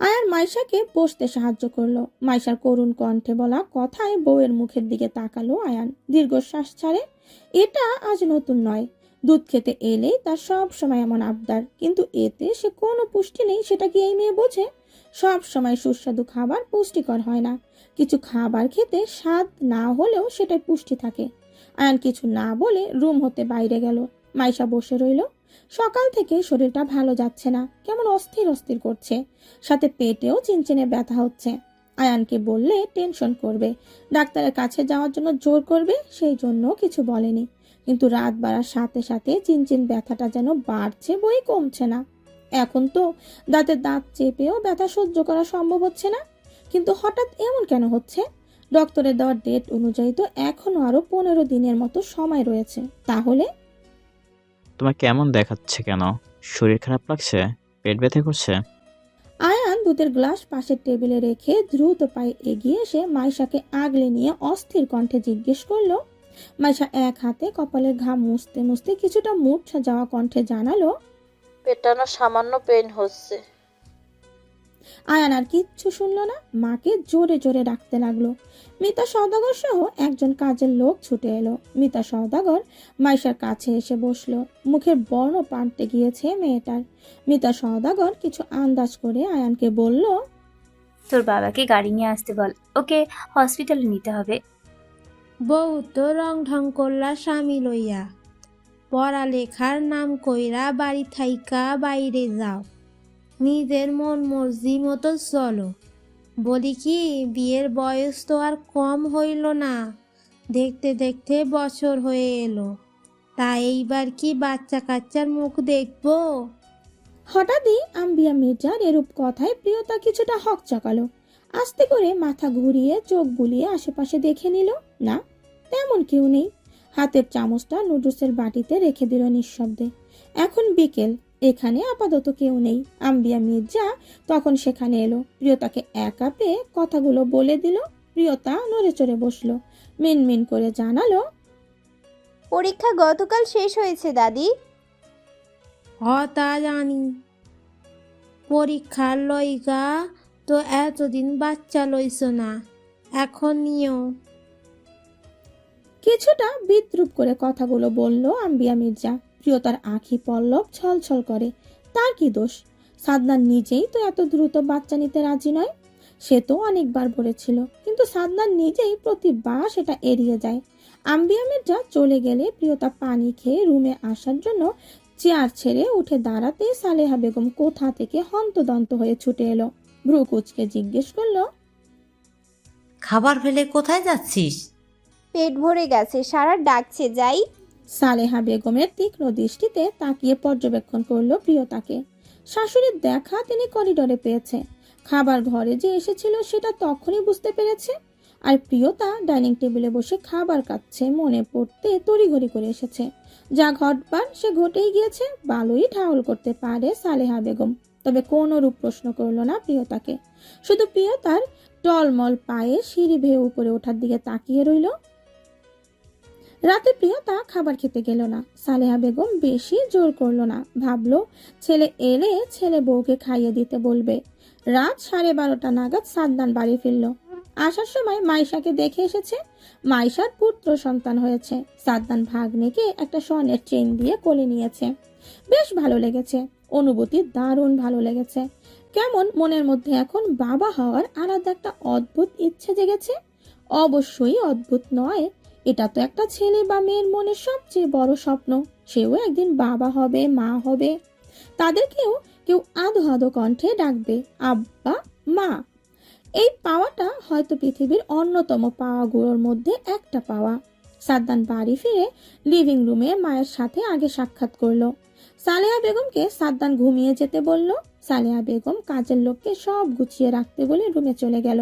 আয়ান মাইশাকে বসতে সাহায্য করলো। মাইশার করুণ কণ্ঠে বলা কথায় বউয়ের মুখের দিকে তাকালো আয়ান, দীর্ঘশ্বাস ছাড়ে। এটা আজ নতুন নয়। দুধ খেতে এলেই তার সব সময় এমন আবদার, কিন্তু এতে সে কোনো পুষ্টি নেই সেটা কি এই মেয়ে বোঝে? সব সময় সুস্বাদু খাবার পুষ্টিকর হয় না। কিছু খাবার খেতে স্বাদ না হলেও সেটাই পুষ্টি থাকে। আয়ান কিছু না বলে রুম হতে বাইরে গেল। মাইশা বসে রইল। সকাল থেকে শরীরটা ভালো যাচ্ছে না, কেমন অস্থির অস্থির করছে। সাথে পেটেও চিনচিনে ব্যথা হচ্ছে। আয়ানকে বললে টেনশন করবে, ডাক্তারের কাছে যাওয়ার জন্য জোর করবে, সেই জন্য কিছু বলেনি। কিন্তু রাত বাড়ার সাথে সাথে চিনচিন ব্যথাটা যেন বাড়ছে বই কমছে না। এখন তো দাঁতে দাঁত চেপেও ব্যথা সহ্য করা সম্ভব হচ্ছে না। কিন্তু হঠাৎ এমন কেন হচ্ছে? ডক্টরের দেওয়ার ডেট অনুযায়ী তো এখনো আরো 15 দিনের মতো সময় রয়েছে। তাহলে তোমার কেমন দেখাচ্ছে কেন? শরীর খারাপ লাগছে? পেট ব্যথা করছে? আয়ান দুধের গ্লাস পাশের টেবিলে রেখে দ্রুত পায়ে এগিয়ে এসে মাইশাকে আগলে নিয়ে অস্থির কণ্ঠে জিজ্ঞেস করলো। মাইশা এক হাতে কপালের ঘাম মুছতে মুছতে কিছুটা মূর্ছা যাওয়া কণ্ঠে জানালো। পেটটা না সামান্য পেন হচ্ছে। আয়ান আর কিচ্ছু শুনল না, মাকে জোরে জোরে ডাকতে লাগলো। মিতা সওদাগর সহ একজন কাজের লোক ছুটে এলো। মিতা সওদাগর মাইশার কাছে এসে বসলো। মুখের বর্ণ পাল্টে গিয়েছে মেয়েটার। মিতা সওদাগর কিছু আন্দাজ করে আয়ানকে বলল, তোর বাবাকে গাড়ি নিয়ে আসতে বল, ওকে হসপিটালে নিতে হবে। বউ তো রং ঢং করলা স্বামী লইয়া, পড়ালেখার নাম কইরা বাড়ি থাইকা বাইরে যাও, নিজের মন মর্জি মতো চলো। বলি কি, বিয়ের বয়স তো আর কম হইল না, দেখতে দেখতে বছর হয়ে এলো, তা এইবার কি বাচ্চা কাচ্চার মুখ দেখবো? হঠাৎই আম্বিয়া মির্জার এরূপ কথায় প্রিয়তা কিছুটা হকচকালো। আস্তে করে মাথা ঘুরিয়ে চোখ বুলিয়ে আশেপাশে দেখে নিল। না, তেমন কেউ নেই। হাতের চামচটা নুডলসের বাটিতে রেখে দিল নিঃশব্দে। এখন বিকেল, এখানে আপাতত কেউ নেই। আম্বিয়া মির্জা তখন সেখানে এলো। প্রিয়তাকে একা পেয়ে কথাগুলো বলে দিল। প্রিয়তা নড়ে চড়ে বসলো, মিনমিন করে জানালো, পরীক্ষা গতকাল শেষ হয়েছে দাদি। তা জানি, পরীক্ষার লইগা তো এতদিন বাচ্চা লইছ না, এখন নিও। কিছুটা বিদ্রুপ করে কথাগুলো বলল আম্বিয়া মির্জা। প্রিয়তার আঁখি পল্লব ছলছল করে। তার কি দোষ? সাদনান নিজেই তো এত দ্রুত বাচ্চা নিতে রাজি নয়। সে তো অনেকবার বলেছিল, কিন্তু সাদনান নিজেই প্রতিবার সেটা এড়িয়ে যায়। আম্বিয়া মির্জা চলে গেলে প্রিয়তা পানি খেয়ে রুমে আসার জন্য চেয়ার ছেড়ে উঠে দাঁড়াতে সালেহা বেগম কোথা থেকে হন্তদন্ত হয়ে ছুটে এলো। ভ্রু কুচকে জিজ্ঞেস করলো, খাবার ফেলে কোথায় যাচ্ছিস? পেট ভরে গেছে, সারা ডাকছে, যাই। সালেহা বেগমের তীক্ষ্ণ দৃষ্টিতে তাকিয়ে পর্যবেক্ষণ করলো প্রিয়তাকে। শাশুড়ির দেখা তিনি করিডোরে পেয়েছে। খাবার ঘরে যে এসেছিল সেটা তখনই বুঝতে পেরেছে। আর প্রিয়তা ডাইনিং টেবিলে বসে খাবার খাচ্ছে মনে পড়তে তড়িঘড়ি করে এসেছে। যা ঘটবার সে ঘটেই গিয়েছে, ভালোই ঠাউল করতে পারে সালেহা বেগম। তবে কোনো রূপ প্রশ্ন করলো না প্রিয়তাকে। শুধু প্রিয়তার টলমল পায়ে সিঁড়ি বেয়ে উপরে ওঠার দিকে তাকিয়ে রইল। রাতে প্রিয়তা খাবার খেতে গেল না। সালেহা বেগম বেশি জোর করলো না, ভাবলো ছেলে এলে ছেলে বউকে খাইয়ে দিতে বলবে। রাত 12:30 নাগাদ সাদনান বাড়ি ফিরল। আসার সময় মাইশাকে দেখে এসেছে। মাইশার পুত্র সন্তান হয়েছে। সাদনান ভাগ্নেকে একটা স্বর্ণের চেইন দিয়ে কোলে নিয়েছে। বেশ ভালো লেগেছে, অনুভূতি দারুণ ভালো লেগেছে। কেমন মনের মধ্যে এখন বাবা হওয়ার আলাদা একটা অদ্ভুত ইচ্ছে জেগেছে। অবশ্যই অদ্ভুত নয়, এটা তো একটা ছেলে বা মেয়ের মনের সবচেয়ে বড় স্বপ্ন। সেও একদিন বাবা হবে, মা হবে। তাদেরকেও কেউ আধো আধো কণ্ঠে ডাকবে আব্বা, মা। এই পাওয়াটা হয়তো পৃথিবীর অন্যতম পাওয়াগুলোর মধ্যে একটা পাওয়া। সাদ্দান বাড়ি ফিরে লিভিং রুমে মায়ের সাথে আগে সাক্ষাৎ করলো। সালেহা বেগমকে সাদ্দান ঘুমিয়ে যেতে বলল। সালেহা বেগম কাজের লোককে সব গুছিয়ে রাখতে বলে রুমে চলে গেল।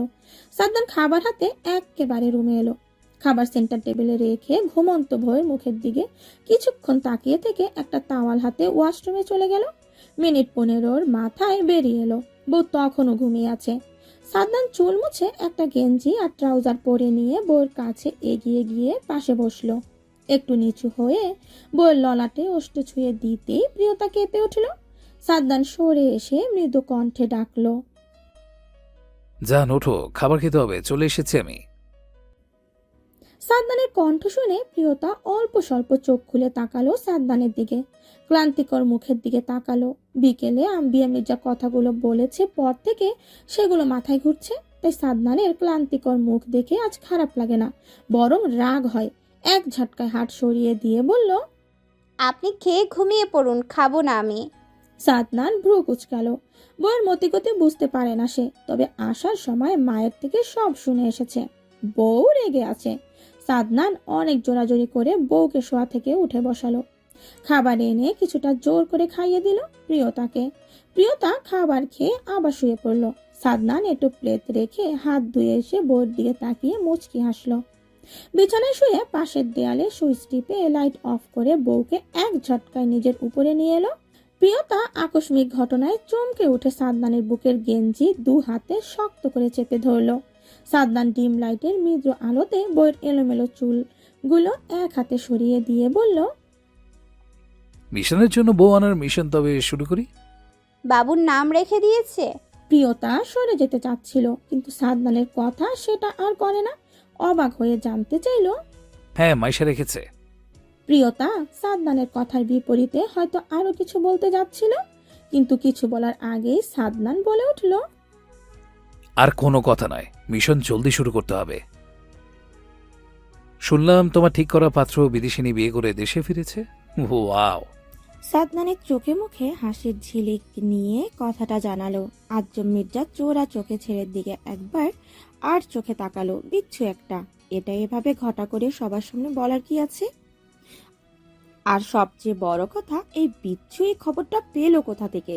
সাদ্দান খাবার হাতে একেবারে রুমে এলো। খাবার সেন্টার টেবিলে রেখে ঘুমন্ত ভয়ের মুখের দিকে কিছুক্ষণ তাকিয়ে থেকে একটা তাওয়াল হাতে ওয়াশরুমে চলে গেল। মিনিট 15 মাথায় বেরিয়ে এলো। বউ তখনও ঘুমিয়ে আছে। সাদনান চুল মুছে একটা গেঞ্জি আর ট্রাউজার পরে নিয়ে বউর কাছে এগিয়ে গিয়ে পাশে বসলো। একটু নিচু হয়ে বউয়ের ললাটে ওষ্ঠ ছুঁয়ে দিতেই প্রিয়তা কেঁপে উঠল। সাদনান সরে এসে মৃদু কণ্ঠে ডাকলো, যান ওঠো, খাবার খেতে হবে, চলে এসেছি আমি। সাদনানের কণ্ঠ শুনে প্রিয়তা অল্প স্বল্প চোখ খুলে তাকালো সাদনানের দিকে, ক্লান্তিকর মুখের দিকে তাকালো। বিকেলে আম্বিয়া মির্জা কথাগুলো বলেছে পর থেকে সেগুলো মাথায় ঘুরছে, তাই সাদনানের ক্লান্তিকর মুখ দেখে আজ খারাপ লাগে না, বরং রাগ হয়। এক ঝটকায় হাত সরিয়ে দিয়ে বলল, আপনি খেয়ে ঘুমিয়ে পড়ুন, খাবো না আমি। সাদনান ভ্রু কুচকাল। বউয়ের মতিগতি বুঝতে পারে না সে, তবে আসার সময় মায়ের থেকে সব শুনে এসেছে। বউ রেগে আছে। সাদনান অনেক জোরাজোরি করে বউকে শোয়া থেকে উঠে বসালো। খাবার এনে কিছুটা জোর করে খাইয়ে দিল প্রিয়তাকে। প্রিয়তা খাবার খেয়ে আবার শুয়ে পড়ল। সাদনান একটু প্লেট রেখে হাত ধুয়ে এসে বউয়ের দিকে তাকিয়ে মুচকি হাসলো। বিছানায় শুয়ে পাশের দেয়ালে সুইচ টিপে লাইট অফ করে বউকে এক ঝটকায় নিজের উপরে নিয়ে এলো। প্রিয়তা আকস্মিক ঘটনায় চমকে উঠে সাদনানের বুকের গেঞ্জি দু হাতে শক্ত করে চেপে ধরলো। সাদনান ডিম লাইটের মৃদু আলোতে বউয়ের এলোমেলো চুলগুলো এক হাতে সরিয়ে দিয়ে বলল, মিশনের জন্য বউ আনার মিশন তবে শুরু করি। বাবুর নাম রেখে দিয়েছে? প্রিয়তা সরে যেতে চাচ্ছিল, কিন্তু সাদনানের কথা সেটা আর করে না। অবাক হয়ে জানতে চাইল। হ্যাঁ, মাইশা রেখেছে। প্রিয়তা সাদনানের কথার বিপরীতে হয়তো আরো কিছু বলতে যাচ্ছিল, কিন্তু কিছু বলার আগেই সাদনান বলে উঠল, আর কোনো কথা নয়, মিশন জলদি শুরু করতে হবে। শুনলাম তোমার ঠিক করা পাত্র বিদেশিনী বিয়ে করে দেশে ফিরেছে। ওয়াও! সাদনানের চোখে মুখে হাসির ঝিলিক নিয়ে কথাটা জানালো। আজম মির্জা চোরা চোখে ছেলের দিকে একবার আর চোখে তাকালো। বিচ্ছু একটা, এটা এভাবে ঘটা করে সবার সামনে বলার কি আছে? আর সবচেয়ে বড় কথা, এই বিচ্ছু এই খবরটা পেলো কোথা থেকে?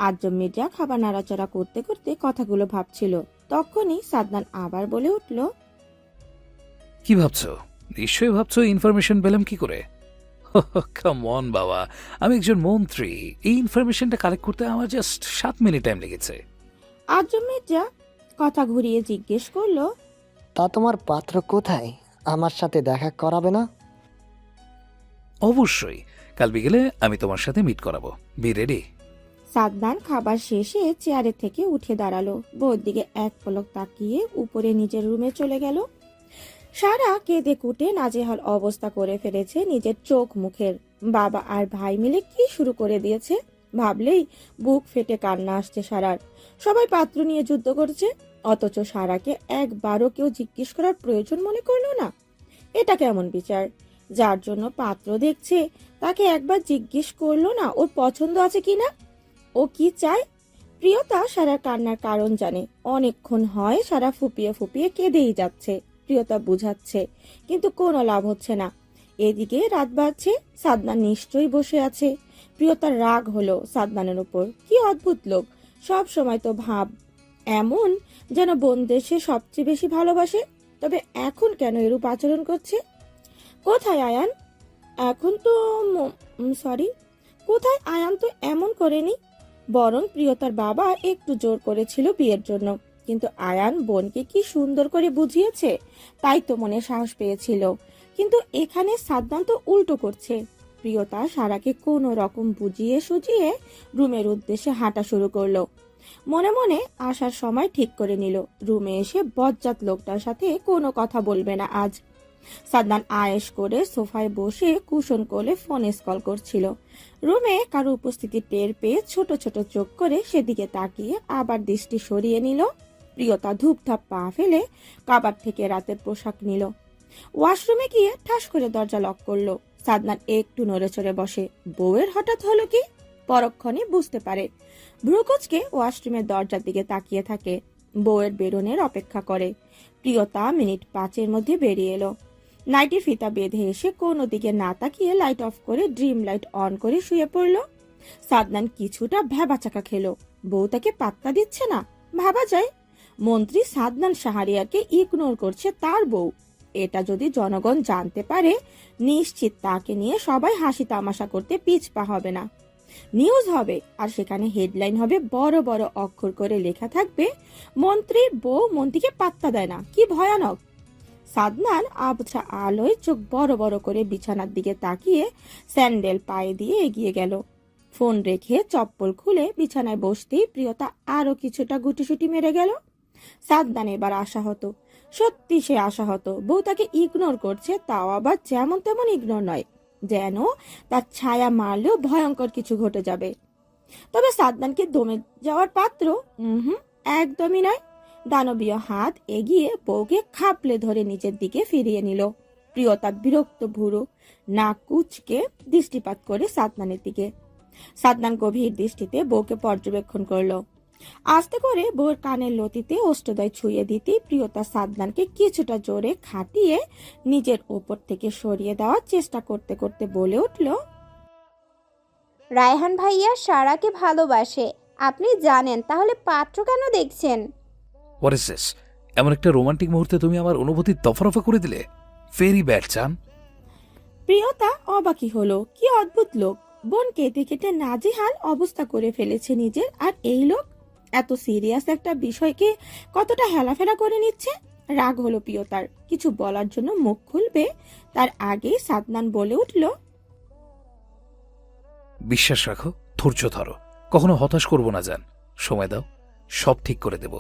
আজম মির্জা খাবার নাড়াচাড়া করতে করতে কথাগুলো ভাবছিল। তখনই সাদনান আবার বলে উঠল, কি ভাবছো? নিশ্চয়ই ভাবছো ইনফরমেশন পেলাম কি করে। কাম অন বাবা, আমি একজন মন্ত্রী, এই ইনফরমেশনটা কালেক্ট করতে আমার জাস্ট 7 মিনিট টাইম লেগেছে। আজম মির্জা কথা ঘুরিয়ে জিজ্ঞেস করলো, তা তোমার পাত্র কোথায়? আমার সাথে দেখা করাবে না? অবশ্যই, কাল বিকেলে আমি তোমার সাথে মিট করাবো। B ready. সাদনান খাবার শেষে চেয়ারে থেকে উঠে দাঁড়ালো। বউর দিকে এক পলক তাকিয়ে উপরে নিজের রুমে চলে গেল। সারা কেঁদে কুটে নাজেহাল অবস্থা করে ফেলেছে নিজের চোখ মুখের। বাবা আর ভাই মিলে কি শুরু করে দিয়েছে ভাবলেই বুক ফেটে কান্না আসছে সারার। সবাই পাত্র নিয়ে যুদ্ধ করছে, অথচ সারাকে একবারও কেউ জিজ্ঞেস করার প্রয়োজন মনে করলো না। এটা কেমন বিচার? যার জন্য পাত্র দেখছে তাকে একবার জিজ্ঞেস করলো না ওর পছন্দ আছে কিনা, ও কি চায়। প্রিয়তা সারার কান্নার কারণ জানে। অনেকক্ষণ হয় সারা ফুপিয়ে ফুপিয়ে কেঁদেই যাচ্ছে। প্রিয়তা বুঝাচ্ছে, কিন্তু কোনো লাভ হচ্ছে না। এদিকে রাত বাড়ছে, সাদনান নিশ্চয়ই বসে আছে। প্রিয়তার রাগ হলো সাদনানের উপর। কি অদ্ভুত লোক, সব সময় তো ভাব এমন যেন বোনদের সে সবচেয়ে বেশি ভালোবাসে, তবে এখন কেন এরূপ আচরণ করছে? কোথায় আয়ান? এখন তো কোথায় আয়ান তো এমন করেনি। বরং প্রিয়তার বাবা একটু জোর করেছিল বিয়ের জন্য, কিন্তু আয়ান বোনকে কি সুন্দর করে বুঝিয়েছে, তাই তো মনে সাহস পেয়েছিল। কিন্তু এখানে সাদনান তো উল্টো করছে। প্রিয়তা সারাকে কোনো রকম বুঝিয়ে সুজিয়ে রুমের উদ্দেশ্যে হাঁটা শুরু করলো। মনে মনে আসার সময় ঠিক করে নিল রুমে এসে বজ্জাত লোকটার সাথে কোনো কথা বলবে না আজ। সাদনান আয়েশ করে সোফায় বসে কুশন কোলে ফোনে কল করছিল। রুমে কারো উপস্থিতি টের পেয়ে ছোট ছোট চোখ করে সেদিকে তাকিয়ে আবার দৃষ্টি সরিয়ে নিল। প্রিয়তা ধূপধাপ পা ফেলে কাবার থেকে রাতের পোশাক নিল। ওয়াশরুমে গিয়ে ঠাস করে দরজা লক করলো। সাদনান একটু নড়েচড়ে বসে। বউয়ের হঠাৎ হলো কি? পরক্ষণে বুঝতে পারে। ভ্রুকুচকে ওয়াশরুমের দরজার দিকে তাকিয়ে থাকে। বউয়ের বেরোনের অপেক্ষা করে। প্রিয়তা মিনিট 5-এর মধ্যে বেরিয়ে এলো। নাইটি ফিতা বেঁধে এসে কোনো দিকে না তাকিয়ে লাইট অফ করে ড্রিম লাইট অন করে শুয়ে পড়ল। সাদনান কিছুটা ভ্যাবাচাকা খেলো। বউ তাকে পাত্তা দিচ্ছে না। ভাবা যায় মন্ত্রী সাদনান শাহরিয়ারকে ইগনোর করছে তার বউ। এটা যদি জনগণ জানতে পারে, নিশ্চিত তাকে নিয়ে সবাই হাসি তামাশা করতে পিছপা হবে না। নিউজ হবে, আর সেখানে হেডলাইন হবে বড় বড় অক্ষর করে লেখা থাকবে, মন্ত্রীর বউ মন্ত্রীকে পাত্তা দেয় না। কি ভয়ানক! সাদনান আবছা আলোয় চোখ বড় বড় করে বিছানার দিকে তাকিয়ে স্যান্ডেল পায়ে দিয়ে এগিয়ে গেল। ফোন রেখে চপ্পল খুলে বিছানায় বসতেই প্রিয়তা আরো কিছুটা গুটিসুটি মেরে গেল। সাদনান এবার আশাহত, সত্যি সে আশাহত। বউ তাকে ইগনোর করছে, তাও আবার যেমন তেমন ইগনোর নয়, যেন তার ছায়া মারলেও ভয়ঙ্কর কিছু ঘটে যাবে। তবে সাদনান কি দমে যাওয়ার পাত্র? একদমই নয়। দানবীয় হাত এগিয়ে বউকে খাপলে ধরে নিচের দিকে ফিরিয়ে নিল। প্রিয়তা বিরক্ত ভুরু নাক কুচকে দৃষ্টিপাত করে সাদনানের দিকে। সাদনান গভীর দৃষ্টিতে বউকে পর্যবেক্ষণ করলো। আস্তে করে বউর কানের লতিতে অষ্টদয় ছুঁয়ে দিতে প্রিয়তা সাদনানকে কিছুটা জোরে খাটিয়ে নিজের ওপর থেকে সরিয়ে দেওয়ার চেষ্টা করতে করতে বলে উঠল, রায়হান ভাইয়া সারাকে ভালোবাসে, আপনি জানেন, তাহলে পাত্র কেন দেখছেন? What is this? এমন একটা রোমান্টিক মুহূর্তে তুমি আমার অনুভূতি দফারফা করে দিলে। ভেরি ব্যাড চান। প্রিয়তা অবাকই হলো, কি অদ্ভুত লোক। বোন কেটে কেটে নাজেহাল অবস্থা করে ফেলেছে নিজের, আর এই লোক এত সিরিয়াস একটা বিষয়কে কতটা হেলাফেলা করে নিচ্ছে। রাগ হলো প্রিয়তার, কিছু বলার জন্য মুখ খুলবে তার আগে সাদনান বলে উঠল, বিশ্বাস রাখো, ধৈর্য ধরো, কখনো হতাশ করব না জান। সময় দাও, সব ঠিক করে দেব।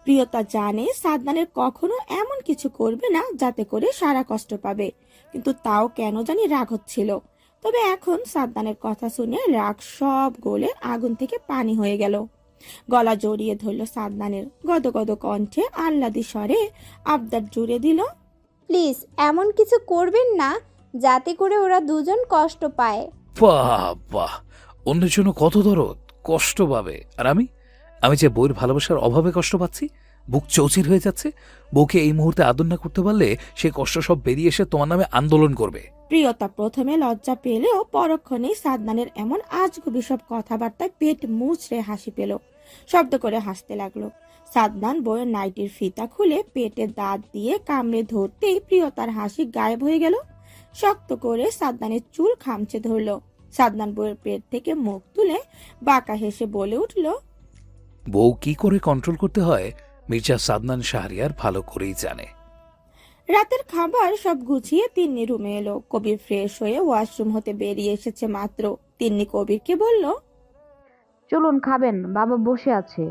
প্রিয়তা জানে সাদনানের কখনো এমন কিছু করবে না যাতে করে সারা কষ্ট পাবে, কিন্তু তাও কেন জানি রাগ হচ্ছিল। তবে এখন সাদনানের কথা শুনে রাগ সব গলে আগুন থেকে পানি হয়ে গেল। গলা জড়িয়ে ধরল সাদনানের, গদগদ কণ্ঠে আহ্লাদি স্বরে আবদার জুড়ে দিল, প্লিজ এমন কিছু করবেন না যাতে করে ওরা দুজন কষ্ট পায়। বাহ বাহ, অন্যের জন্য কত দরদ, কষ্ট পাবে। আর আমি যে বউয়ের ভালোবাসার অভাবে কষ্ট পাচ্ছি, বুক চৌচির হয়ে যাচ্ছে। বউকে এই মুহূর্তে আদর না করতে পারলে সে কষ্ট সব বেরিয়ে এসে তোমার নামে আন্দোলন করবে। প্রিয়তা প্রথমে লজ্জা পেলেও পরক্ষণেই সাদনানের এমন আজগুবি সব কথাবার্তায় পেট মুচড়ে হাসি পেল, শব্দ করে হাসতে লাগলো। সাদনান বইয়ের নাইটির ফিতা খুলে পেটে দাঁত দিয়ে কামড়ে ধরতেই প্রিয়তার হাসি গায়েব হয়ে গেল। শক্ত করে সাদনানের চুল খামচে ধরলো। সাদনান বইয়ের পেট থেকে মুখ তুলে বাঁকা হেসে বলে উঠল, বউ কি করে কন্ট্রোল করতে হয় মির্জা সাদনান শাহরিয়ার ভালো করেই জানে। রাতের খাবার সব গুছিয়ে তিন্নি রুমে এলো। কবির ফ্রেশ হয়ে ওয়াশরুম হতে বেরিয়ে এসেছে মাত্র। তিন্নি কবিরকে বলল, চলুন খাবেন, বাবা বসে আছে।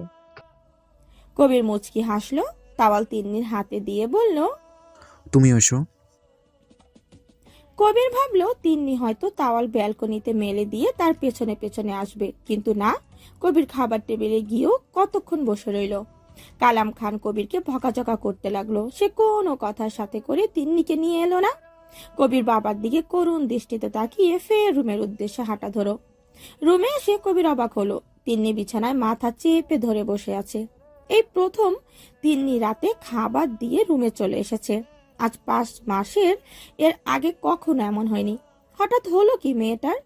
কবির মুচকি হাসলো, তাওয়াল তিন্নির হাতে দিয়ে বলল, তুমি এসো। কবির ভাবলো তিন্নি হয়তো তাওয়াল ব্যালকনিতে মেলে দিয়ে তার পেছনে পেছনে আসবে, কিন্তু না। কবির খাবার টেবিলে গিয়েও কতক্ষণ বসে রইল। কালাম খান কবিরকে ভকাঝকা করতে লাগলো। সে কোনো কথার সাথে করে তিন্নিকে নিয়ে এলো না। কবির বাবার দিকে করুণ দৃষ্টিতে তাকিয়ে ফের রুমের উদ্দেশ্যে হাঁটা ধরো। রুমে এসে কবির অবাক হলো, তিন্নি বিছানায় মাথা চেপে ধরে বসে আছে। এই প্রথম তিন্নি রাতে খাবার দিয়ে রুমে চলে এসেছে। আজ 5 মাসের এর আগে কখনো এমন হয়নি। হঠাৎ হলো কি মেয়েটার?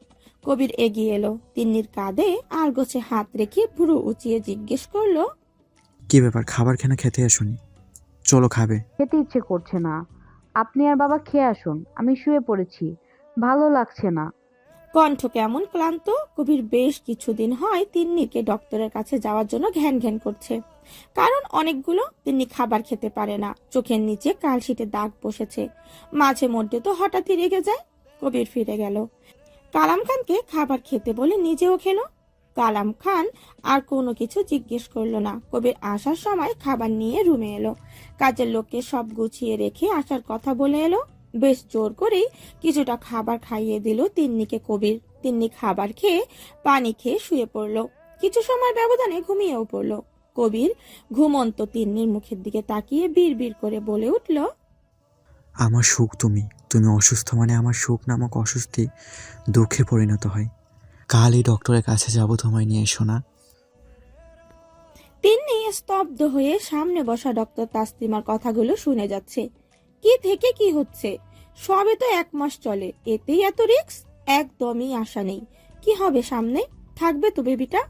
কবির এগিয়ে এলো, তিন্নির কাঁধে আলগোছে হাত রেখে ভুরু উঁচিয়ে জিজ্ঞেস করলো, কি ব্যাপার, খাবার কেন খেতে আসুনি? চলো খাবে। খেতে ইচ্ছে করছে না, আপনি আর বাবা খেয়ে আসুন, আমি শুয়ে পড়েছি, ভালো লাগছে না। কণ্ঠ কেমন ক্লান্ত। কবির বেশ কিছুদিন হয় তিন্নিকে ডক্টরের কাছে যাওয়ার জন্য ঘ্যান ঘ্যান করছে। কারণ অনেকগুলো, তিন্নি খাবার খেতে পারে না, চোখের নিচে কালশিটে দাগ বসেছে। মাঝে মধ্যে তো হঠাৎই রেগে যায়। কবির ফিরে গেল, কালাম খানকে খাবার খেতে বলে নিজেও খেলো। কালাম খান আর কোনো কিছু জিজ্ঞেস করলো না। কবির আসার সময় খাবার নিয়ে রুমে এলো। কাজের লোককে সব গুছিয়ে রেখে আসার কথা বলে এলো। বেশ জোর করেই কিছুটা খাবার খাইয়ে দিল তিন্নিকে কবির। তিন্নি খাবার খেয়ে পানি খেয়ে শুয়ে পড়লো। কিছু সময় ব্যবধানে ঘুমিয়েও পড়লো। কবির ঘুমন্ত তিন্নির মুখের দিকে তাকিয়ে বিড়বিড় করে বলে উঠল, আমার সুখ তুমি, তুমি অসুস্থ মানে আমার সুখ নামক অস্বস্তি দুঃখে পরিণত হয়। কালই ডক্টরের কাছে যাব, তোমায় নিয়ে এসো না। তিন্নি স্তব্ধ হয়ে সামনে বসা ডক্টর তাসলিমার কথাগুলো শুনে যাচ্ছে। কি থেকে কি হচ্ছে? সবে তো 1 মাস চলে, এতেই এত রিস্ক? একদমই আশা নেই। কি হবে সামনে? থাকবে তো বেবিটা?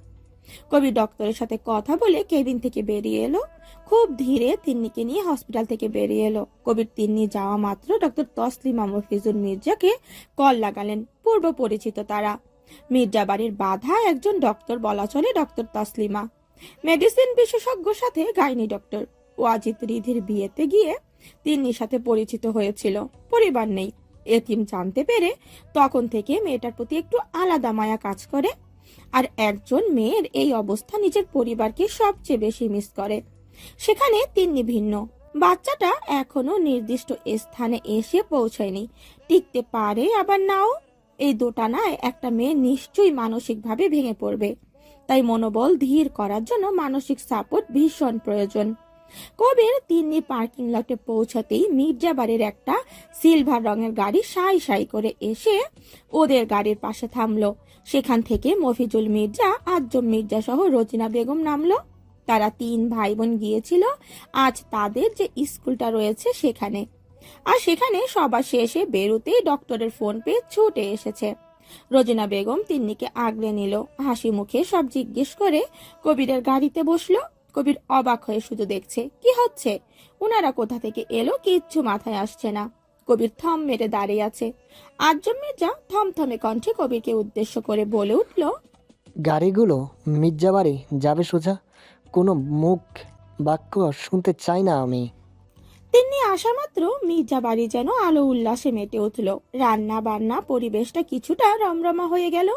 কবি ডক্টরের সাথে কথা বলে কেবিন থেকে বেরিয়ে এলো। খুব ধীরে তিন্নিকে নিয়ে হসপিটাল থেকে বেরিয়ে এলো। কবির তিন্নি যাওয়া মাত্র ডক্টর তসলিমা মফিজুল মির্জাকে কল লাগালেন। পূর্ব পরিচিত তারা। মির্জা বাড়ির বাধা একজন ডক্টর বলা চলে ডক্টর তসলিমা। মেডিসিন বিশেষজ্ঞর সাথে গাইনি ডক্টর। ওয়াজিদ রিধির বিয়েতে গিয়ে তিন্নির সাথে পরিচিত হয়েছিল। পরিবার নেই, এতিম জানতে পেরে তখন থেকে মেয়েটার প্রতি একটু আলাদা মায়া কাজ করে। আর একজন মেয়ের এই অবস্থা নিজের পরিবারকে সবচেয়ে বেশি মিস করে। সেখানে তিন্নি ভিন্ন। বাচ্চাটা এখনো নির্দিষ্ট স্থানে এসে পৌঁছায়নি, টিকতে পারে আবার নাও। এই দোটানায় একটা মেয়ে নিশ্চয়ই মানসিকভাবে ভেঙে পড়বে। তাই মনোবল ধীর করার জন্য মানসিক সাপোর্ট ভীষণ প্রয়োজন। কবির তিন্নি পার্কিং লটে পৌঁছাতেই মির্জা বাড়ির একটা সিলভার রঙের গাড়ি সাই সাই করে এসে ওদের গাড়ির পাশে থামলো। সেখান থেকে মফিজুল মির্জা, আজম মির্জা সহ রোজিনা বেগম নামলো। তারা 3 ভাই বোন গিয়েছিল আজ তাদের যে স্কুলটা রয়েছে সেখানে। আর সেখানে সবার শেষে বেরোতেই ডক্টরের ফোন পেয়ে ছুটে এসেছে। রোজিনা বেগম তিন্নিকে আগলে নিল, হাসি মুখে সব জিজ্ঞেস করে কবিরের গাড়িতে বসলো। কবির অবাক হয়ে শুধু দেখছে কি হচ্ছে, ওনারা কোথা থেকে এলো কিচ্ছু মাথায় আসছে না। কবির থম মেরে দাঁড়িয়ে আছে। আজম মির্জা থমথমে কণ্ঠে কবিরকে উদ্দেশ্য করে বলে উঠল, গাড়িগুলো মির্জাবাড়ি যাবে সোজা, কোনো মুখ বাক্য শুনতে চাই না আমি। তিন্নি আসা মাত্র মির্জা বাড়ি যেন আলো উল্লাসে মেতে উঠল। রান্না বান্না পরিবেশটা কিছুটা রমরমা হয়ে গেল।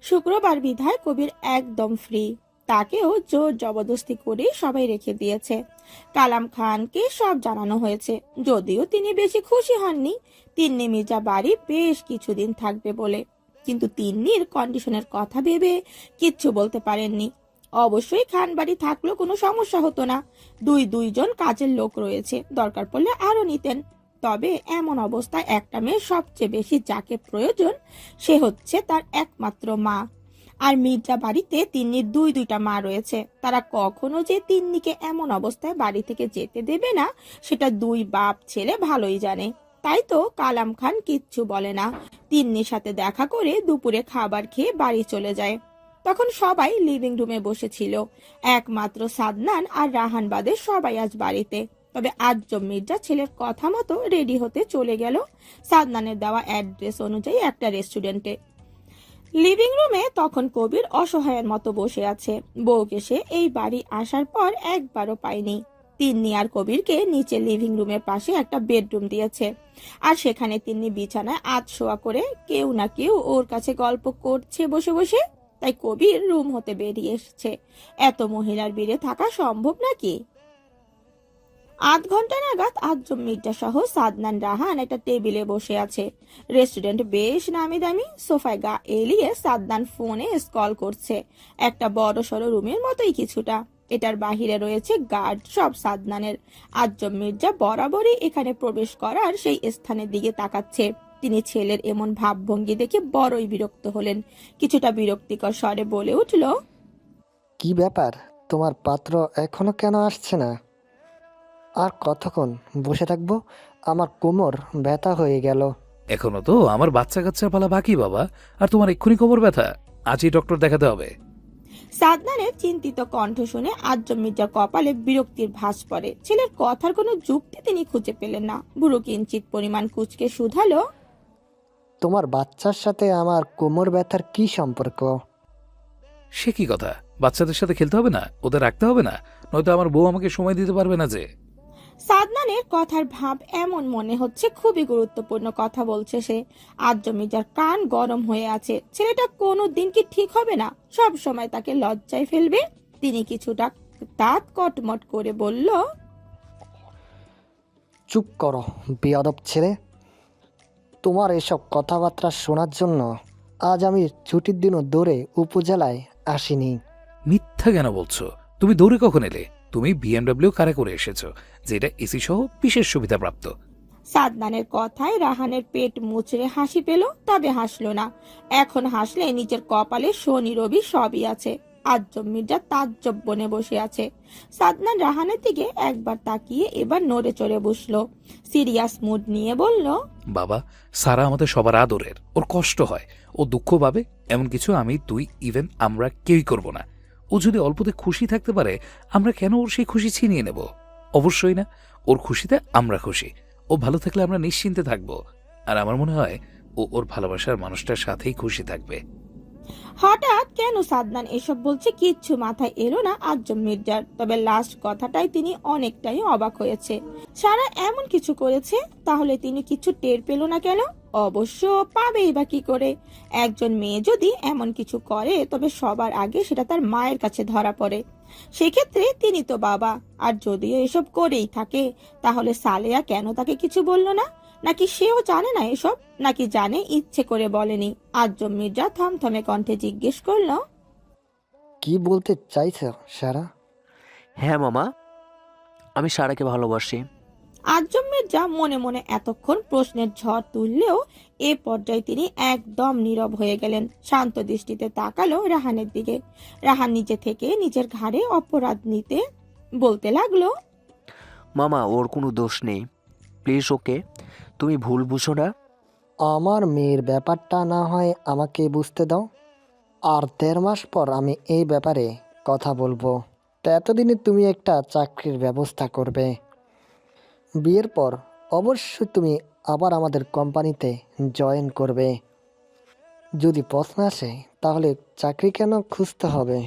শুক্রবার বিধায় কবির একদম ফ্রি, তাকেও জোর জবরদস্তি করে সবাই রেখে দিয়েছে। কালাম খানকে সব জানানো হয়েছে, যদিও তিনি বেশি খুশি হননি তিন্নি মির্জা বাড়ি বেশ কিছুদিন থাকবে বলে। কিন্তু তিন্নির কন্ডিশনের কথা ভেবে কিচ্ছু বলতে পারেননি। অবশ্যই খান বাড়ি থাকলেও কোনো সমস্যা হতো না, দুইজন কাজের লোক রয়েছে, দরকার পড়লে আরো নিতেন। তবে এমন অবস্থায় একটা মেয়ে সবচেয়ে বেশি যাকে প্রয়োজন সে হচ্ছে তার একমাত্র মা। আর মির্জা বাড়িতে তিন্নির দুইটা মা রয়েছে, তারা কখনো যে তিন্নিকে এমন অবস্থায় বাড়ি থেকে যেতে দেবে না সেটা 2 বাপ ছেলে ভালোই জানে। তাই তো কালাম খান কিচ্ছু বলে না, তিন্নির সাথে দেখা করে দুপুরে খাবার খেয়ে বাড়ি চলে যায়। তখন সবাই লিভিং রুমে বসেছিল, একমাত্র সাদনান আর রাহান বাদে সবাই আজ বাড়িতে। তবে আজম মির্জা ছেলের কথা মতো রেডি হতে চলে গেল সাদনানের দেওয়া অ্যাড্রেস অনুযায়ী একটা রেস্টুরেন্টে। লিভিং রুমে তখন কবির অসহায়ের মতো বসে আছে। বউকে সে এই বাড়ি আসার পর একবারও পায়নি। তিন্নি আর কবিরকে নিচে লিভিং রুমের পাশে একটা বেডরুম দিয়েছে, আর সেখানে তিন্নি বিছানায় আধশোয়া করে কেউ না কেউ ওর কাছে গল্প করছে বসে বসে। তাই কবির রুম হতে বেরিয়ে এসেছে। এত মহিলার ভিড়ে থাকা সম্ভব নাকি? আধ ঘন্টা নাগাদ আজম মির্জা সহ সাদনান রাহান একটা টেবিলে বসে আছে। রেস্টুরেন্ট বেশ নামি দামি। সোফায় গা এলিয়ে সাদনান ফোনে স্ক্রল করছে। একটা বড় সড়ো রুমের মতোই কিছুটা। এটার বাহিরে রয়েছে গার্ড সব সাদনানের। আজম মির্জা বরাবরই এখানে প্রবেশ করার সেই স্থানের দিকে তাকাচ্ছে। তিনি ছেলের এমন ভাবভঙ্গি দেখে বড়ই বিরক্ত হলেন। কিছুটা বিরক্তিকর স্বরে বলে উঠল, কি ব্যাপার, তোমার পাত্র এখনো কেন আসছে না? আর কতক্ষণ বসে থাকবো? আমার কোমর ব্যথা হয়ে গেল। এখনো তো আমার বাচ্চা কাচ্চার পালা বাকি বাবা, আর তোমার এক্ষুনি কোমর ব্যথা? আজই ডক্টর দেখাতে হবে। সাদনানের চিন্তিত কণ্ঠ শুনে আজম মির্জার কপালে বিরক্তির ভাঁজ পড়ে। ছেলের কথার কোনো যুক্তি তিনি খুঁজে পেলেন না। বুড়ো কিঞ্চিত পরিমাণ কুচকে শুধালো, তোমার বাচ্চার সাথে আমার কোমর ব্যথার কি সম্পর্ক? সে কি কথা? বাচ্চাদের সাথে খেলতে হবে না, ওদের রাখতে হবে না? নয়তো আমার বউ আমাকে সময় দিতে পারবে না যে। সাদনানের কথার ভাব এমন মনে হচ্ছে খুবই গুরুত্বপূর্ণ কথা বলছে সে। আজম মির্জার কান গরম হয়ে আছে। ছেলেটা কোনো দিন কি ঠিক হবে না? সব সময় তাকে লজ্জায় ফেলবে। তিনি কিছুটা দাঁত কটমট করে বলল, চুপ করো বেয়াদব ছেলে। তোমার এসব কথাবার্তা শোনার জন্য আজ আমি ছুটির দিনও দৌড়ে উপজেলায় আসিনি। মিথ্যা কেন বলছো? তুমি দৌড়ে কখন এলে? তুমি BMW কারে করে এসেছো, যেটা এসি সহ বিশেষ সুবিধা প্রাপ্ত। সাদনানের কথায় রাহানের পেট মুচড়ে হাসি পেল, তবে হাসলো না। এখন হাসলে নিজের কপালে শনি রবি সবই আছে। আজম মির্জা তাজ্জব বনে বসে আছে। সাদনান রাহানের দিকে একবার তাকিয়ে এবার নড়ে চড়ে বসলো। সিরিয়াস মুড নিয়ে বলল, বাবা, সারা আমাদের সবার আদরের, ওর কষ্ট হয়, ও দুঃখ পাবে এমন কিছু আমি, তুই, ইভেন আমরা কেউই করব না। ও যদি অল্পতে খুশি থাকতে পারে, আমরা কেন ওর সেই খুশি ছিনিয়ে নেব? অবশ্যই না। ওর খুশিতে আমরা খুশি। ও ভালো থাকলে আমরা নিশ্চিন্তে থাকবো। আর আমার মনে হয় ও ওর ভালোবাসার মানুষটার সাথেই খুশি থাকবে। হঠাৎ কেন সাদনান এসব বলছে কিচ্ছু মাথায় এলো না আজম মির্জার। তবে লাস্ট কথাটাই তিনি অনেকটাই অবাক হয়েছে। সারা এমন কিছু করেছে, তাহলে তিনি কিছু টের পেল না কেন? অবশ্য পাবেই বা কি করে? একজন মেয়ে যদি এমন কিছু করে তবে সবার আগে সেটা তার মায়ের কাছে ধরা পড়ে। সেক্ষেত্রে তিনি তো বাবা, আর যদিও এসব করেই থাকে তাহলে সালেয়া কেন তাকে কিছু বলল না? নাকি সেও জানে না এসব, নাকি জানে ইচ্ছে করে বলেনি? আজম মির্জা থমথমে কণ্ঠে জিজ্ঞেস করলো, কি বলতে চাইছো সারা? হ্যাঁ মামা, আমি সারাকে ভালোবাসি। আজম মির্জা মনে মনে এতক্ষণ প্রশ্নের ঝড় তুললেও এ পর্যায়ে তিনি একদম নীরব হয়ে গেলেন। শান্ত দৃষ্টিতে তাকালো রাহানের দিকে। রাহান নিজে থেকে নিজের ঘাড়ে অপরাধ নিতে বলতে লাগলো, মামা, ওর কোনো দোষ নেই, প্লিজ ওকে তুমি ভুল বুঝো না। আমার মেয়ের ব্যাপারটা না হয় আমাকে বুঝতে দাও, আর 1.5 মাস পর আমি এই ব্যাপারে কথা বলবো। তো এতদিনে তুমি একটা চাকরির ব্যবস্থা করবে। বিয়ের পর অবশ্যই তুমি আবার আমাদের কোম্পানিতে জয়েন করবে। যদি প্রশ্ন আসে তাহলে চাকরি কেন খুঁজতে হবে,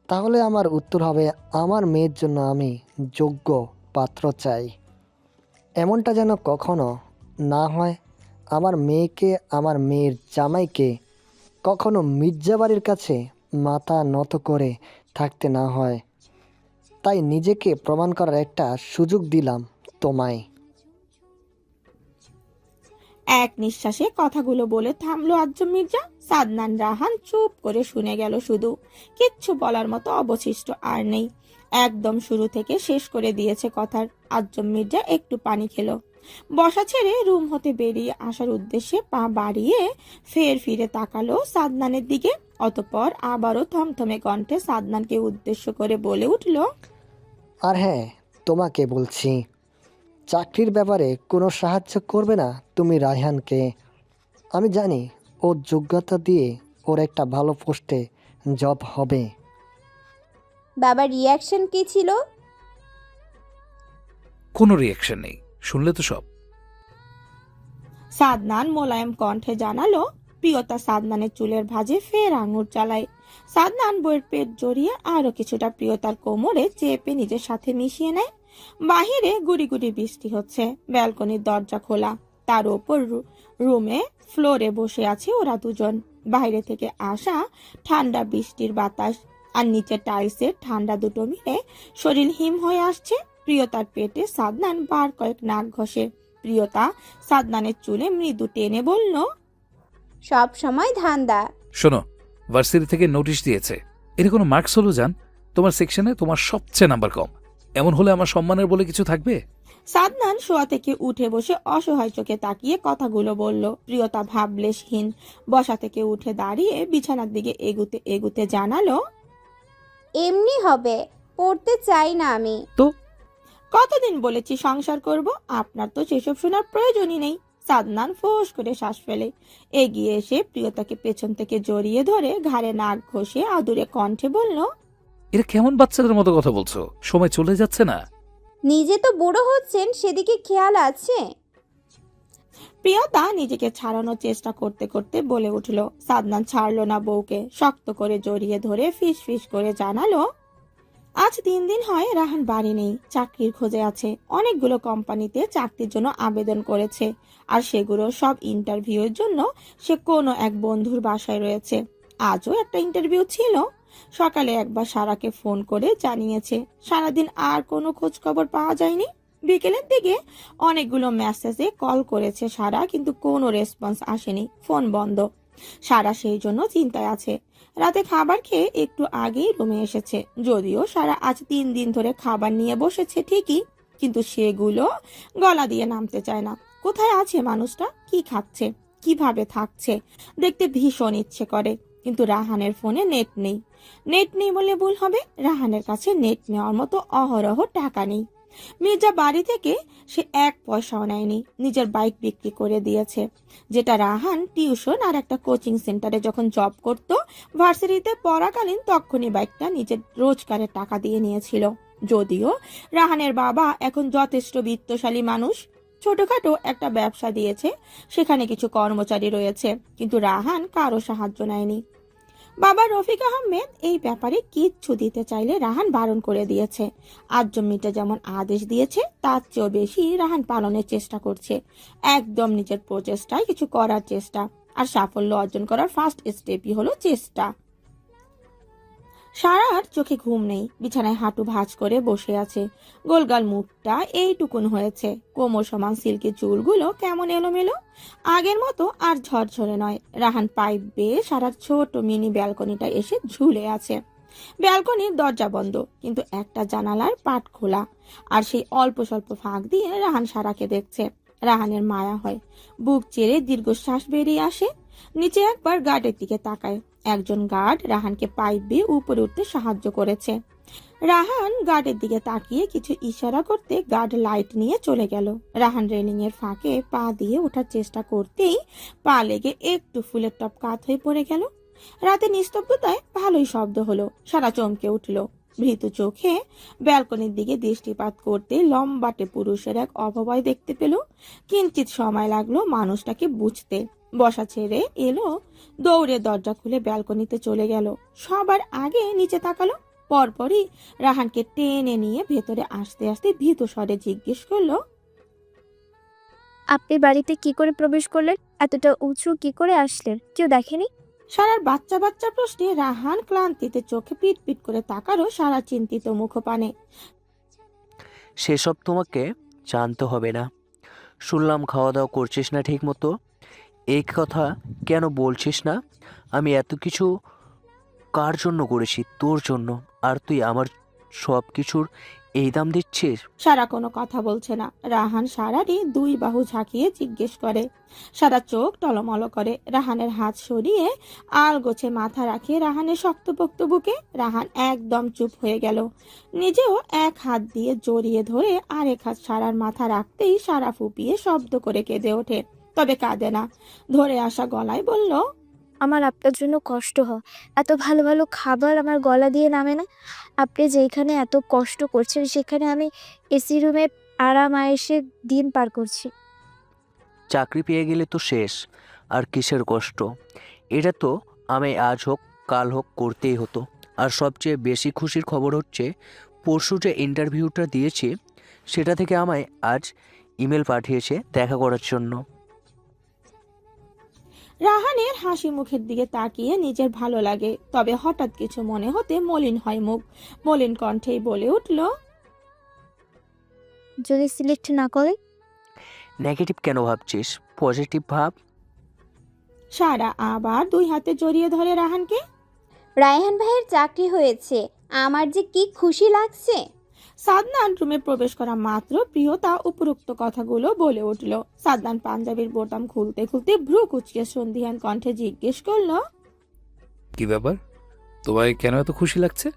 তাহলে আমার উত্তর হবে আমার মেয়ের জন্য আমি যোগ্য পাত্র চাই। এমনটা যেন কখনো না হয়। আমার মেয়েকে, আমার মেয়ের জামাইকে কখনো মির্জাবাড়ির কাছে মাথা নত করে থাকতে না হয়। তাই নিজেকে প্রমাণ করার একটা সুযোগ দিলাম তোমায়। এক নিঃশ্বাসে কথাগুলো বলে থামলো আজম মির্জা। সাদনান রাহান চুপ করে শুনে গেল, শুধু কিচ্ছু বলার মতো অবশিষ্ট আর নেই। একদম শুরু থেকে শেষ করে দিয়েছে কথার। আজম মির্জা একটু পানি খেলো, বসা ছেড়ে রুম হতে বেরিয়ে আসার উদ্দেশ্যে পা বাড়িয়ে ফের ফিরে তাকালো সাদনানের দিকে। অতঃপর আবারও থমথমে কণ্ঠে সাদনানকে উদ্দেশ্য করে বলে উঠল, আর হ্যাঁ, তোমাকে বলছি, চাকরির ব্যাপারে কোনো সাহায্য করবে না তুমি রায়হানকে। আমি জানি ওর যোগ্যতা দিয়ে ওর একটা ভালো পোস্টে জব হবে। বাবার রিয়াকশন কি ছিল? কোনো রিয়াকশন নেই, শুনলে তো সব। সাদনান মোলায়েম কণ্ঠে জানালো। প্রিয়তা সাদনানের চুলের ভাঁজে ফের আঙুর চালায়। সাদনান বইয়ের পেট জড়িয়ে আরো কিছুটা প্রিয়তার কোমরে চেপে নিজের সাথে মিশিয়ে নেয়। বাহিরে গুড়ি গুড়ি বৃষ্টি হচ্ছে। ব্যালকনির দরজা খোলা, তার ওপর রুমে ফ্লোরে বসে আছে ওরা দুজন। বাইরে থেকে আসা ঠান্ডা বৃষ্টির বাতাস আর নিচে টাইলসের ঠান্ডা দুটো মিলে শরীর হিম হয়ে আসছে। প্রিয়তার পেটে সাদনান বার কয়েক নাক ঘষে। প্রিয়তা সাদনানের চুলে মৃদু টেনে বলল, সব সময় ধান্দা। শোনো, ভার্সিটি থেকে নোটিশ দিয়েছে, এটা কোনো মার্কস হলো জান? তোমার সেকশনে তোমার সবচেয়ে নাম্বার কম, এমন হলে আমার সম্মানের বলে কিছু থাকবে? সাদনান শোয়া থেকে উঠে বসে অসহায় চোখে তাকিয়ে কথাগুলো বলল। প্রিয়তা ভাবলেশহীন বসা থেকে উঠে দাঁড়িয়ে বিছানার দিকে এগুতে এগুতে জানালো, এমনি হবে, পড়তে চাই না আমি। তো কতদিন বলেছি সংসার করব, আপনার তো সেসব শোনার প্রয়োজনই নেই। সাদনান ফোঁস করে শ্বাস ফেলে এগিয়ে এসে প্রিয়তাকে পেছন থেকে জড়িয়ে ধরে ঘাড়ে নাক ঘষে আদুরে কণ্ঠে বলল, এটা কেমন বাচ্চাদের মতো কথা বলছো? সময় চলে যাচ্ছে না? নিজে তো বুড়ো হচ্ছেন, সেদিকে খেয়াল আছে? প্রিয়তা নিজেকে ছাড়ানোর চেষ্টা করতে করতে বলে উঠল। সাদনান ছাড়লো না বউকে, শক্ত করে জড়িয়ে ধরে ফিস ফিস করে জানালো, আজ 3 দিন হয় রাহান বাড়ি নেই, চাকরির খোঁজে আছে। অনেকগুলো কোম্পানিতে চাকরির জন্য আবেদন করেছে, আর সেগুলো সব ইন্টারভিউয়ের জন্য সে কোনো এক বন্ধুর বাসায় রয়েছে। আজও একটা ইন্টারভিউ ছিল। সকালে একবার সারাকে ফোন করে জানিয়েছে। সারাদিন আর কোনো খোঁজ খবর পাওয়া যায়নি। বিকেলের দিকে অনেকগুলো মেসেজে কল করেছে সারা, কিন্তু কোনো রেসপন্স আসেনি, ফোন বন্ধ। সারা সেই জন্য চিন্তায় আছে। রাতে খাবার খেয়ে একটু আগেই রুমে এসেছে। যদিও সারা আজ 3 দিন ধরে খাবার নিয়ে বসেছে ঠিকই, কিন্তু সেগুলো গলা দিয়ে নামতে চায় না। কোথায় আছে মানুষটা, কি খাচ্ছে, কিভাবে থাকছে দেখতে ভীষণ ইচ্ছে করে। কিন্তু রাহানের ফোনে নেট নেই। নেট নেই বলে ভুল হবে, রাহানের কাছে নেট নেওয়ার মতো অহরহ টাকা নেই। মির্জা বাড়ি থেকে সে 1 পয়সাও নেয়নি, নিজের বাইক বিক্রি করে দিয়েছে, যেটা রাহান টিউশন আর একটা কোচিং সেন্টারে যখন জব করত ভার্সিটিতে পড়াকালীন তখনই বাইকটা নিজের রোজগারের টাকা দিয়ে নিয়েছিল। যদিও রাহানের বাবা এখন যথেষ্ট বিত্তশালী মানুষ, ছোটখাটো একটা ব্যবসা দিয়েছে, সেখানে কিছু কর্মচারী রয়েছে, কিন্তু রাহান কারো সাহায্য নেয়নি। বাবা রফিক আহমেদ এই ব্যাপারে কিচ্ছু দিতে চাইলে রাহান বারণ করে দিয়েছে। আজম মির্জা যেমন আদেশ দিয়েছে তার চেয়েও বেশি রাহান পালনের চেষ্টা করছে, একদম নিজের প্রচেষ্টায় কিছু করার চেষ্টা। আর সাফল্য অর্জন করার ফার্স্ট স্টেপই হলো চেষ্টা। সারার চোখে ঘুম নেই, বিছানায় হাঁটু ভাঁজ করে বসে আছে। গোলগাল মুখটা এইটুকুন হয়েছে, কোমর সমান সিল্কি চুলগুলো কেমন এলোমেলো, আগের মতো আর ঝরঝরে নয়। রাহান পাইপ বেয়ে সারার ছোট মিনি ব্যালকনিটা এসে ঝুলে আছে। ব্যালকনির দরজা বন্ধ, কিন্তু একটা জানালার পাট খোলা, আর সেই অল্প স্বল্প ফাঁক দিয়ে রাহান সারাকে দেখছে। রাহানের মায়া হয়, বুক চেড়ে দীর্ঘশ্বাস বেরিয়ে আসে। নিচে একবার গার্ডের দিকে তাকায়। একজন গার্ড রাহানকে পাইপ বেয়ে উপরে উঠতে সাহায্য করেছে। রাহান গার্ডের দিকে তাকিয়ে কিছু ইশারা করতে গার্ড লাইট নিয়ে চলে গেল। রাহান রেলিং এর ফাঁকে পা দিয়ে ওঠার চেষ্টা করতেই পা লেগে একটু ফুলের টপ কাত হয়ে পড়ে গেল। রাতে নিস্তব্ধতায় ভালোই শব্দ হলো। সারা চমকে উঠল, ভীতু চোখে ব্যালকনির দিকে দৃষ্টিপাত করতে লম্বাটে পুরুষের এক অভয় দেখতে পেল। কিঞ্চিত সময় লাগলো মানুষটাকে বুঝতে। বসা ছেড়ে এলো, দৌড়ে দরজা খুলে ব্যালকনিতে চলে গেল। সবার আগে নিচে তাকালো, পরপরই রাহানকে টেনে নিয়ে ভেতরে আসতে আসতে ভীত স্বরে জিজ্ঞেস করলো, আপনি বাড়িতে কি করে প্রবেশ করলেন? এতটা উঁচু কি করে আসলেন? কেউ দেখেনি? সারার বাচ্চা বাচ্চা প্রশ্নে রাহান ক্লান্তিতে চোখে পিট পিট করে তাকালো সারা চিন্তিত মুখপানে। সেসব তোমাকে জানতে হবে না। শুনলাম খাওয়া দাওয়া করছিস না ঠিক মতো, এই কথা কেন বলছিস না? আমি এত কিছু কার জন্য করেছি? তোর জন্য। আর তুই আমার সব কিছুর এই দাম দিচ্ছিস? সারা কোনো কথা বলছে না। রাহান সারারই দুই বাহু ঝাঁকিয়ে জিজ্ঞেস করে। সারা চোখ টলমল করে। রাহানের হাত সরিয়ে আলগোছে মাথা রাখে রাহানের শক্তপোক্ত বুকে। রাহান একদম চুপ হয়ে গেল। নিজেও এক হাত দিয়ে জড়িয়ে ধরে আরেক হাত সারার মাথা রাখতেই সারা ফুপিয়ে শব্দ করে কেঁদে ওঠে, তবে কাঁদে না। ধরে আসা গলায় বলল, আমার আপনার জন্য কষ্ট হয়। এত ভালো ভালো খাবার আমার গলা দিয়ে নামে না। আপনি যেখানে এত কষ্ট করছেন সেখানে আমি এসি রুমে আরাম আয়েসে দিন পার করছি। চাকরি পেয়ে গেলে তো শেষ, আর কিসের কষ্ট? এটা তো আমি আজ হোক কাল হোক করতেই হতো। আর সবচেয়ে বেশি খুশির খবর হচ্ছে, পরশু যে ইন্টারভিউটা দিয়েছি সেটা থেকে আমায় আজ ইমেল পাঠিয়েছে দেখা করার জন্য। রাহানের হাসি মুখের দিকে তাকিয়ে নিজের ভালো লাগে, তবে হঠাৎ কিছু মনে হতে মলিন হয় মুখ। মলিন কণ্ঠেই বলে উঠল, যদি সিলেক্ট না করে? নেগেটিভ কেন ভাবছিস? পজিটিভ ভাব। সারা আবার দুই হাতে জড়িয়ে ধরে রাহানকে। রায়হান ভাইয়ের চাকরি হয়েছে, আমার যে কি খুশি লাগছে। সাদনান রুমে প্রবেশ করা মাত্র প্রিয়তা উপরোক্ত কথাগুলো বলে উঠল। সাদনান পাঞ্জাবির বোতাম খুলতে খুলতে ভ্রু কুচকে সন্ধিহান কণ্ঠে জিজ্ঞেস করলো, কি ব্যাপার, তোমায় কেন এত খুশি লাগছে?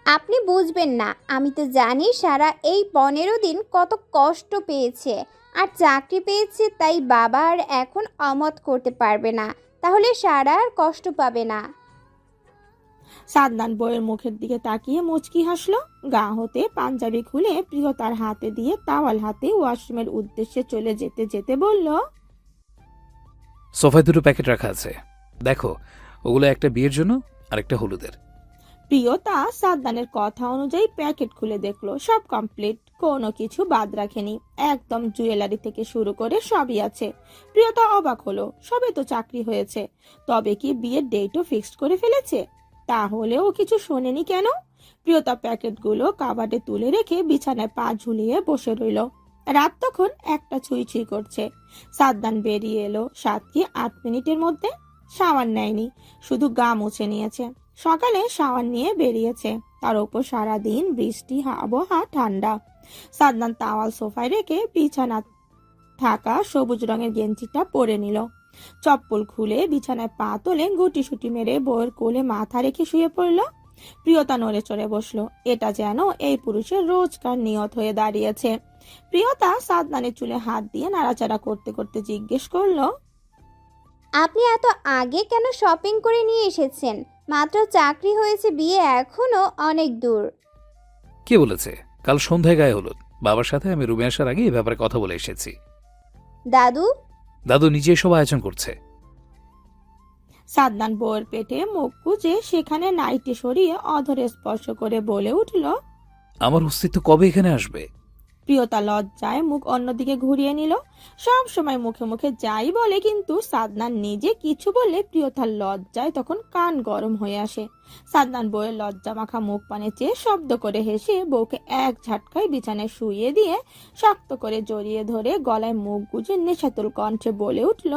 আপনি বুঝবেন না, আমি তো জানি সারা এই 15 দিন কত কষ্ট পেয়েছে, আর চাকরি পেয়েছে, তাই বাবা আর এখন অমত করতে পারবে না, তাহলে সারা আর কষ্ট পাবে না। সাদনান বইয়ের মুখের দিকে তাকিয়ে মুচকি হাসলো। গা হতে পাঞ্জাবি খুলে প্রিয়তার হাতে দিয়ে তাওয়াল হাতে ওয়াশরুমের উদ্দেশ্যে চলে যেতে যেতে বলল, সোফায় দুটো প্যাকেট রাখা আছে, দেখো, ওগুলো একটা বিয়ের জন্য আর একটা হলুদের। প্রিয়তা সাদনানের কথা অনুযায়ী প্যাকেট খুলে দেখলো, সব কমপ্লিট, কোনো কিছু বাদ রাখেনি। একদম জুয়েলারি থেকে শুরু করে সবই আছে। প্রিয়তা অবাক হলো, সবে তো চাকরি হয়েছে, তবে কি বিয়ের ডেটও ফিক্সড করে ফেলেছে? তাহলেও কিছু শোনেনি কেন? প্রিয়তা প্যাকেটগুলো কাবাডে তুলে রেখে বিছানায় পা ঝুলিয়ে বসে রইল। রাত তখন একটা ছুঁই ছুঁই করছে। সাদনান বেরিয়ে এলো 7 কি 8 মিনিটের মধ্যে। শাওয়ার নেয়নি, শুধু গা মুছে নিয়েছে। সকালে শাওয়ার নিয়ে বেরিয়েছে, তার উপর সারাদিন বৃষ্টি, আবহাওয়া ঠান্ডা। সাদনান তাওয়াল সোফায় রেখে বিছানা থাকা সবুজ রঙের গেঞ্জিটা পরে নিল। চপ্পল খুলে বিছানায় পা তোলে গুটি মেরে বউয়ের কোলে মাথা রেখে শুয়ে পড়ল। প্রিয়তা নড়ে চড়ে বসলো। এটা যেন এই পুরুষের রোজকার নিয়ত হয়ে দাঁড়িয়েছে। প্রিয়তা সাদনানের চুলে হাত দিয়ে নাড়াচাড়া করতে করতে জিজ্ঞেস করলো, আপনি এত আগে কেন শপিং করে নিয়ে এসেছেন? মাত্র চাকরি হয়েছে, বিয়ে এখনো অনেক দূর। কে বলেছে? কাল সন্ধ্যায় গায়ে হলুদ, বাবার সাথে আমি রুমে আসার আগে এই ব্যাপারে কথা বলে এসেছি। দাদু, দাদু নিজে সব আয়োজন করছে। সাদনান বউয়ের পেটে মুখ গুজে সেখানে নাইটি সরিয়ে অধরে স্পর্শ করে বলে উঠল। আমার অস্তিত্ব কবে এখানে আসবে? প্রিয়তা লজ্জায় মুখ অন্যদিকে ঘুরিয়ে নিল। সব সময় মুখে মুখে যাই বলে, কিন্তু সাদনান নিজে কিছু বললে প্রিয়তার লজ্জায় তখন কান গরম হয়ে আসে। সাদনান বউয়ের লজ্জা মাখা মুখ পানে চেয়ে শব্দ করে হেসে বউকে এক ঝাটকায় বিছানায় শুইয়ে দিয়ে শক্ত করে জড়িয়ে ধরে গলায় মুখ গুজে নেশাতুর কণ্ঠে বলে উঠল।